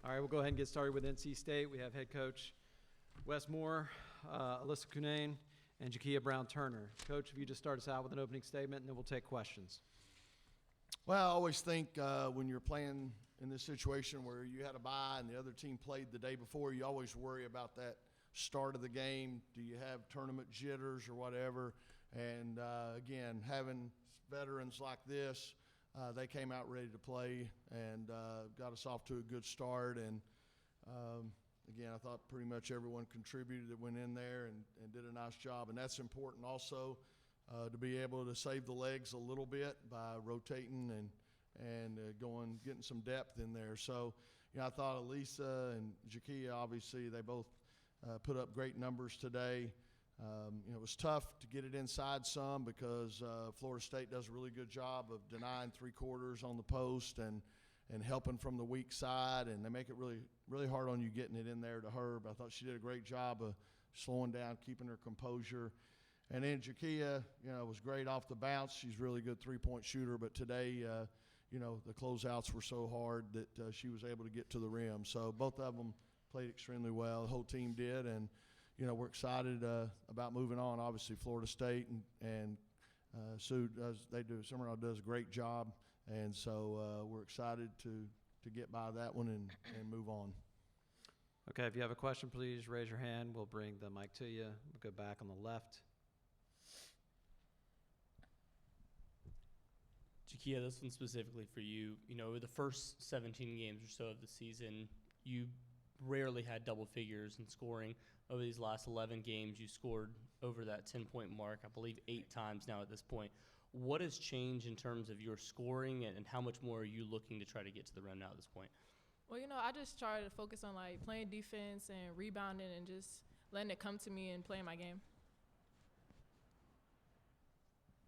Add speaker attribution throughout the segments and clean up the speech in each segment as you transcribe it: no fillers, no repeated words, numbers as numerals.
Speaker 1: All right, we'll go ahead and get started with NC State. We have head coach Wes Moore, Elissa Cunane, and Jakia Brown-Turner. Coach, if you just start us out with an opening statement, and then we'll take questions.
Speaker 2: Well, I always think when you're playing in this situation where you had a bye and the other team played the day before, you always worry about that start of the game. Do you have tournament jitters or whatever? And, again, having veterans like this, they came out ready to play and got us off to a good start. And, again, I thought pretty much everyone contributed that went in there and did a nice job. And that's important also to be able to save the legs a little bit by rotating and getting some depth in there. So, I thought Elissa and Jakia, obviously, they both put up great numbers today. It was tough to get it inside some because Florida State does a really good job of denying three-quarters on the post and helping from the weak side, and they make it really, really hard on you getting it in there to her. But I thought she did a great job of slowing down, keeping her composure. And then Jakia, was great off the bounce. She's a really good three-point shooter, but today, the closeouts were so hard that she was able to get to the rim. So both of them played extremely well. The whole team did, and we're excited about moving on. Obviously, Florida State and Sue Summerall does a great job, and so we're excited to get by that one and move on.
Speaker 1: Okay, if you have a question, please raise your hand. We'll bring the mic to you. We'll go back on the left.
Speaker 3: Jakia, this one specifically for you. Over the first 17 games or so of the season, you rarely had double figures in scoring. Over these last 11 games, you scored over that 10-point mark, I believe 8 times now at this point. What has changed in terms of your scoring, and how much more are you looking to try to get to the rim now at this point?
Speaker 4: Well, I just try to focus on, playing defense and rebounding and just letting it come to me and playing my game.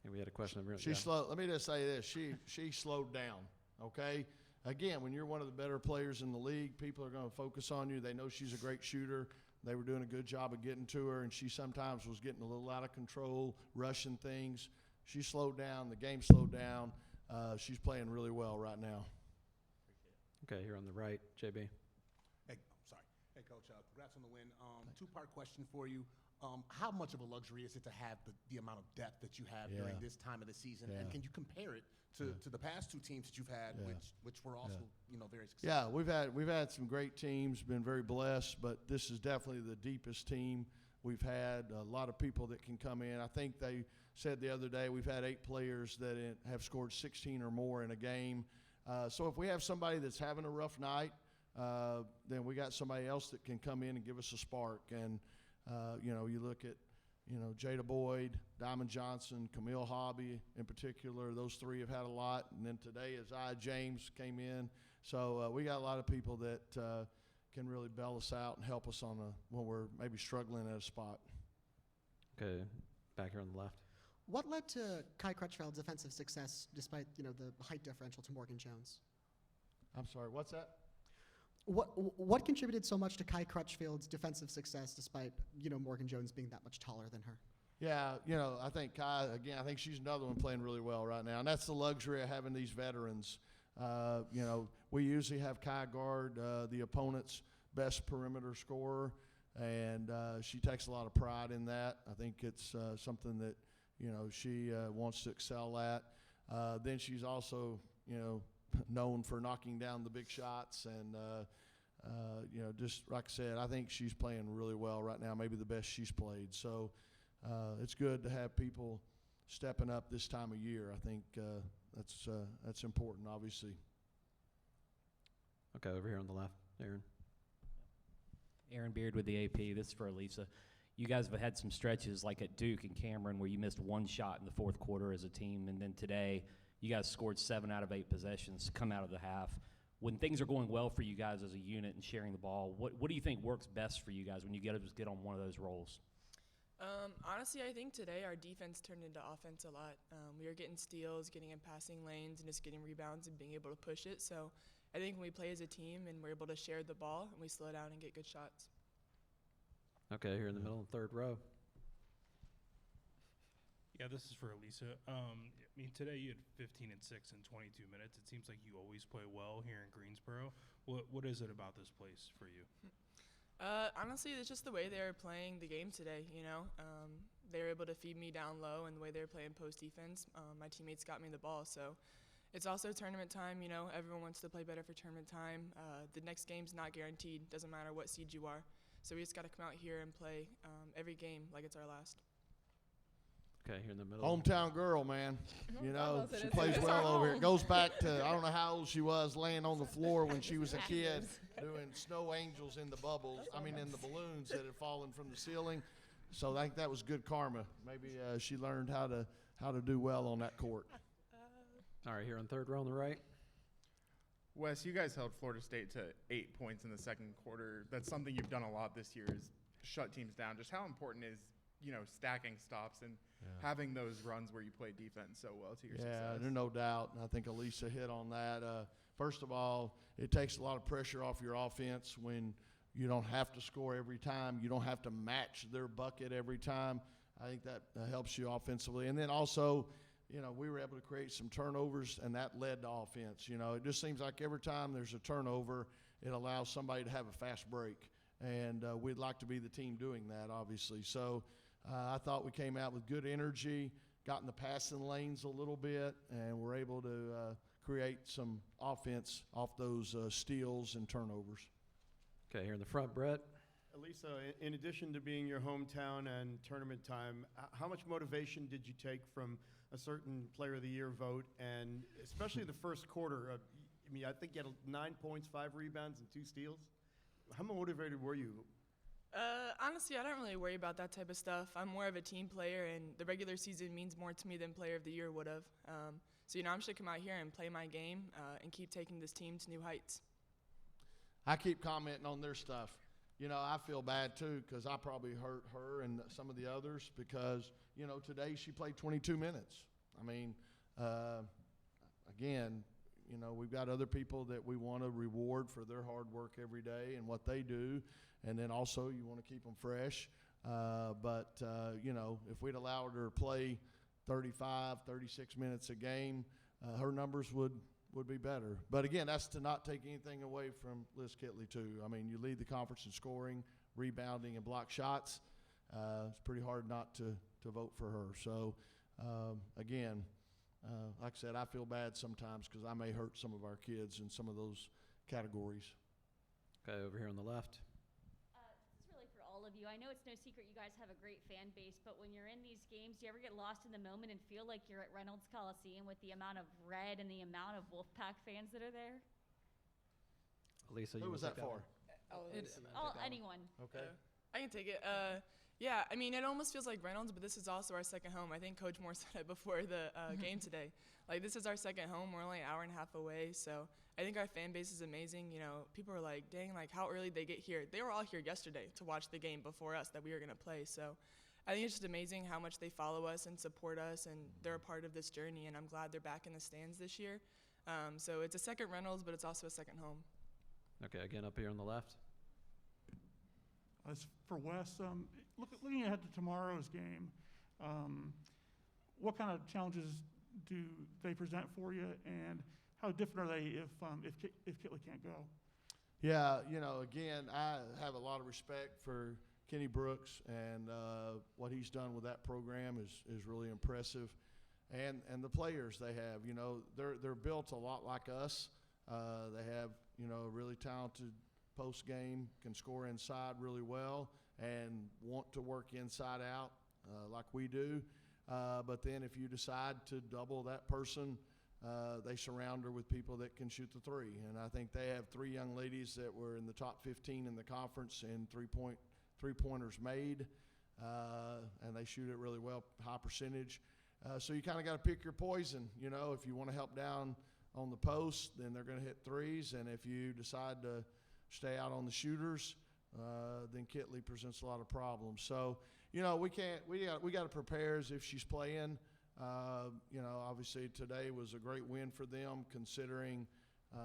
Speaker 1: And we had a question over
Speaker 2: here. Let me just say this. She slowed down, okay? Again, when you're one of the better players in the league, people are going to focus on you. They know she's a great shooter. They were doing a good job of getting to her, and she sometimes was getting a little out of control, rushing things. She slowed down. The game slowed down. She's playing really well right now.
Speaker 1: Okay, here on the right, JB.
Speaker 5: Hey, Coach. Congrats on the win. Two-part question for you. How much of a luxury is it to have the amount of depth that you have during this time of the season? Yeah. And can you compare it to the past two teams that you've had, which were also very successful?
Speaker 2: Yeah, we've had some great teams, been very blessed, but this is definitely the deepest team we've had. A lot of people that can come in. I think they said the other day we've had 8 players that have scored 16 or more in a game. So if we have somebody that's having a rough night, then we got somebody else that can come in and give us a spark. And you look at, Jada Boyd, Diamond Johnson, Camille Hobby in particular. Those 3 have had a lot. And then today Isaiah James came in. So we got a lot of people that can really bail us out and help us when we're maybe struggling at a spot.
Speaker 1: Okay, back here on the left.
Speaker 6: What led to Kai Crutchfield's offensive success despite, the height differential to Morgan Jones?
Speaker 2: I'm sorry, what's that?
Speaker 6: What contributed so much to Kai Crutchfield's defensive success despite, Morgan Jones being that much taller than her?
Speaker 2: Yeah, I think Kai, again, I think she's another one playing really well right now. And that's the luxury of having these veterans. We usually have Kai guard the opponent's best perimeter scorer, and she takes a lot of pride in that. I think it's something that, she wants to excel at. Then she's also, known for knocking down the big shots and, just like I said, I think she's playing really well right now, maybe the best she's played. So it's good to have people stepping up this time of year. I think that's important, obviously.
Speaker 1: Okay, over here on the left, Aaron.
Speaker 7: Aaron Beard with the AP. This is for Elissa. You guys have had some stretches like at Duke and Cameron where you missed 1 shot in the fourth quarter as a team, and then today you guys scored 7 out of 8 possessions come out of the half. When things are going well for you guys as a unit and sharing the ball, what do you think works best for you guys when you get on one of those rolls?
Speaker 8: Honestly, I think today our defense turned into offense a lot. We were getting steals, getting in passing lanes, and just getting rebounds and being able to push it. So I think when we play as a team and we're able to share the ball and we slow down and get good shots.
Speaker 1: Okay, here in the middle, 3rd row.
Speaker 9: Yeah, this is for Elissa. Today you had 15 and 6 in 22 minutes. It seems like you always play well here in Greensboro. What is it about this place for you?
Speaker 8: Honestly, it's just the way they were playing the game today, you know. They were able to feed me down low, and the way they were playing post defense, my teammates got me the ball. So it's also tournament time, you know. Everyone wants to play better for tournament time. The next game's not guaranteed. Doesn't matter what seed you are. So we just got to come out here and play every game like it's our last.
Speaker 1: Okay, here in the middle.
Speaker 2: Hometown girl, man. You know,
Speaker 4: Almost
Speaker 2: she
Speaker 4: it is.
Speaker 2: plays
Speaker 4: It's
Speaker 2: well
Speaker 4: our
Speaker 2: over here. It
Speaker 4: home.
Speaker 2: goes back to, I don't know how old she was, laying on the floor when she was a kid, doing snow angels in the bubbles, in the balloons that had fallen from the ceiling. So I think that was good karma. Maybe she learned how to do well on that court.
Speaker 1: All right, here on third row on the right.
Speaker 10: Wes, you guys held Florida State to 8 points in the second quarter. That's something you've done a lot this year, is shut teams down. Just how important is, stacking stops and having those runs where you play defense so well to your success?
Speaker 2: Yeah, there's no doubt. And I think Elissa hit on that. First of all, it takes a lot of pressure off your offense when you don't have to score every time. You don't have to match their bucket every time. I think that helps you offensively. And then also, we were able to create some turnovers, and that led to offense. It just seems like every time there's a turnover, it allows somebody to have a fast break. And we'd like to be the team doing that, obviously. So I thought we came out with good energy, got in the passing lanes a little bit, and were able to create some offense off those steals and turnovers.
Speaker 1: Okay, here in the front, Brett.
Speaker 11: Elissa, in addition to being your hometown and tournament time, how much motivation did you take from a certain Player of the Year vote, and especially the first quarter? I think you had 9 points, 5 rebounds, and 2 steals. How motivated were you?
Speaker 8: Honestly, I don't really worry about that type of stuff. I'm more of a team player, and the regular season means more to me than Player of the Year would have. So, I'm just going to come out here and play my game and keep taking this team to new heights.
Speaker 2: I keep commenting on their stuff. I feel bad, too, because I probably hurt her and some of the others because, today she played 22 minutes. Again, we've got other people that we want to reward for their hard work every day and what they do. And then also you want to keep them fresh. But if we'd allowed her to play 35, 36 minutes a game, her numbers would be better. But again, that's to not take anything away from Liz Kitley too. You lead the conference in scoring, rebounding, and block shots. It's pretty hard not to vote for her. So again, like I said, I feel bad sometimes because I may hurt some of our kids in some of those categories.
Speaker 1: Okay, over here on the left.
Speaker 12: This is really for all of you. I know it's no secret you guys have a great fan base, but when you're in these games, do you ever get lost in the moment and feel like you're at Reynolds Coliseum with the amount of red and the amount of Wolfpack fans that are there?
Speaker 1: Elissa,
Speaker 2: Who was that for?
Speaker 12: Anyone.
Speaker 2: Okay.
Speaker 8: I can take it. Yeah, it almost feels like Reynolds, but this is also our second home. I think Coach Moore said it before the game today. This is our second home. We're only an hour and a half away, so I think our fan base is amazing. People are like, dang, how early they get here. They were all here yesterday to watch the game before us that we were going to play. So I think it's just amazing how much they follow us and support us, and they're a part of this journey, and I'm glad they're back in the stands this year. So it's a second Reynolds, but it's also a second home.
Speaker 1: Okay, again up here on the left.
Speaker 13: As for Wes, looking ahead to tomorrow's game, what kind of challenges do they present for you, and how different are they if Kitley can't go?
Speaker 2: Yeah, again, I have a lot of respect for Kenny Brooks, and what he's done with that program is really impressive, and the players they have. They're built a lot like us. They have a really talented post game, can score inside really well, and want to work inside out like we do. But then if you decide to double that person, they surround her with people that can shoot the three. And I think they have 3 young ladies that were in the top 15 in the conference in three-pointers made, and they shoot it really well, high percentage. So you kind of got to pick your poison. If you want to help down on the post, then they're going to hit threes. And if you decide to stay out on the shooters, then Kitley presents a lot of problems. So, we got to prepare as if she's playing. Obviously today was a great win for them considering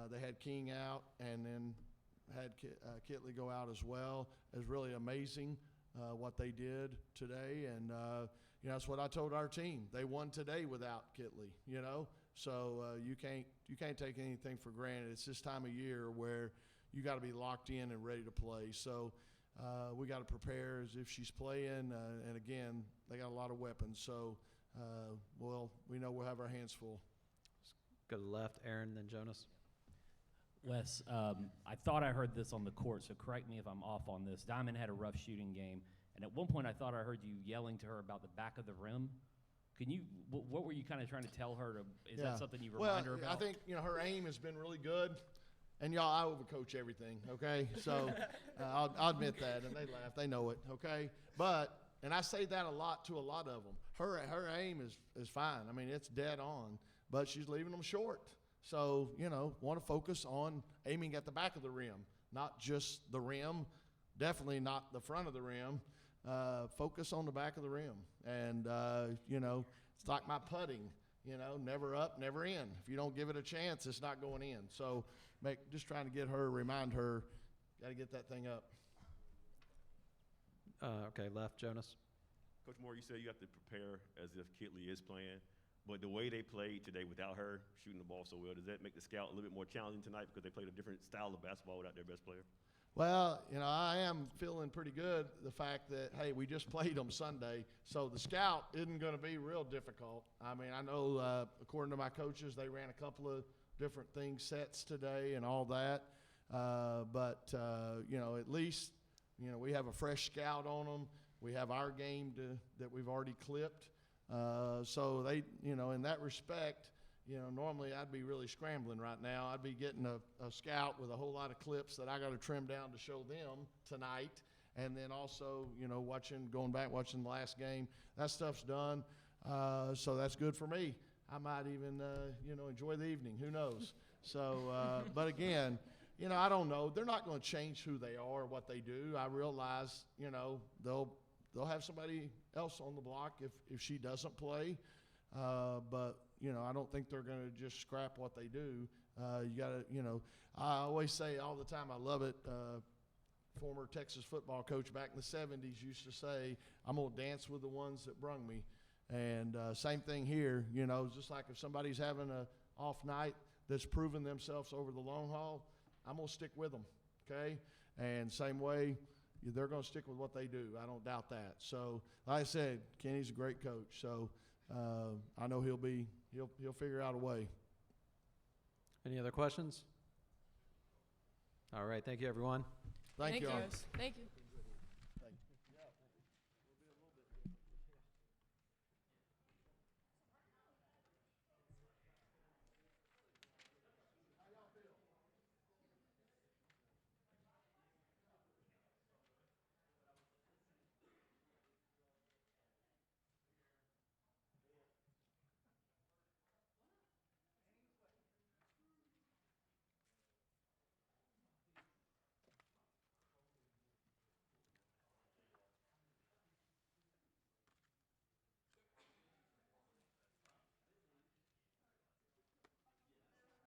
Speaker 2: they had King out and then had Kitley go out as well. It was really amazing what they did today, and that's what I told our team. They won today without Kitley, So you can't take anything for granted. It's this time of year where you got to be locked in and ready to play. So we got to prepare as if she's playing. And again, they got a lot of weapons. So, well, we know we'll have our hands full.
Speaker 1: Go to the left, Aaron, then Jonas.
Speaker 7: Wes, I thought I heard this on the court, so correct me if I'm off on this. Diamond had a rough shooting game, and at one point I thought I heard you yelling to her about the back of the rim. Can you, what were you kind of trying to tell her? Is that something you remind her about?
Speaker 2: I think, her aim has been really good. And y'all, I overcoach everything, okay? So I'll admit that, and they laugh. They know it, okay? But, and I say that a lot to a lot of them. Her aim is fine. I mean, it's dead on, but she's leaving them short. So, want to focus on aiming at the back of the rim, not just the rim, definitely not the front of the rim. Focus on the back of the rim. And, it's like my putting, never up, never in. If you don't give it a chance, it's not going in. So just trying to remind her, got to get that thing up.
Speaker 1: Okay, left, Jonas.
Speaker 14: Coach Moore, you said you have to prepare as if Kitley is playing. But the way they played today without her shooting the ball so well, does that make the scout a little bit more challenging tonight because they played a different style of basketball without their best player?
Speaker 2: Well, I am feeling pretty good, the fact that, hey, we just played them Sunday, so the scout isn't going to be real difficult. I mean, I know according to my coaches, they ran a couple of different sets today and all that. But at least, we have a fresh scout on them. We have our game that we've already clipped. So they, in that respect, normally I'd be really scrambling right now. I'd be getting a scout with a whole lot of clips that I got to trim down to show them tonight. And then also, going back, watching the last game. That stuff's done. So that's good for me. I might even, enjoy the evening. Who knows? So, but again, I don't know. They're not going to change who they are or what they do. I realize, they'll have somebody else on the block if she doesn't play. But, I don't think they're going to just scrap what they do. You got to, I always say all the time, I love it. Former Texas football coach back in the 70s used to say, I'm going to dance with the ones that brung me. And same thing here, just like if somebody's having an off night that's proven themselves over the long haul, I'm going to stick with them, okay? And same way, they're going to stick with what they do. I don't doubt that. So, like I said, Kenny's a great coach. So, I know he'll figure out a way.
Speaker 1: Any other questions? All right, thank you, everyone.
Speaker 2: Thank you all.
Speaker 4: Thank you.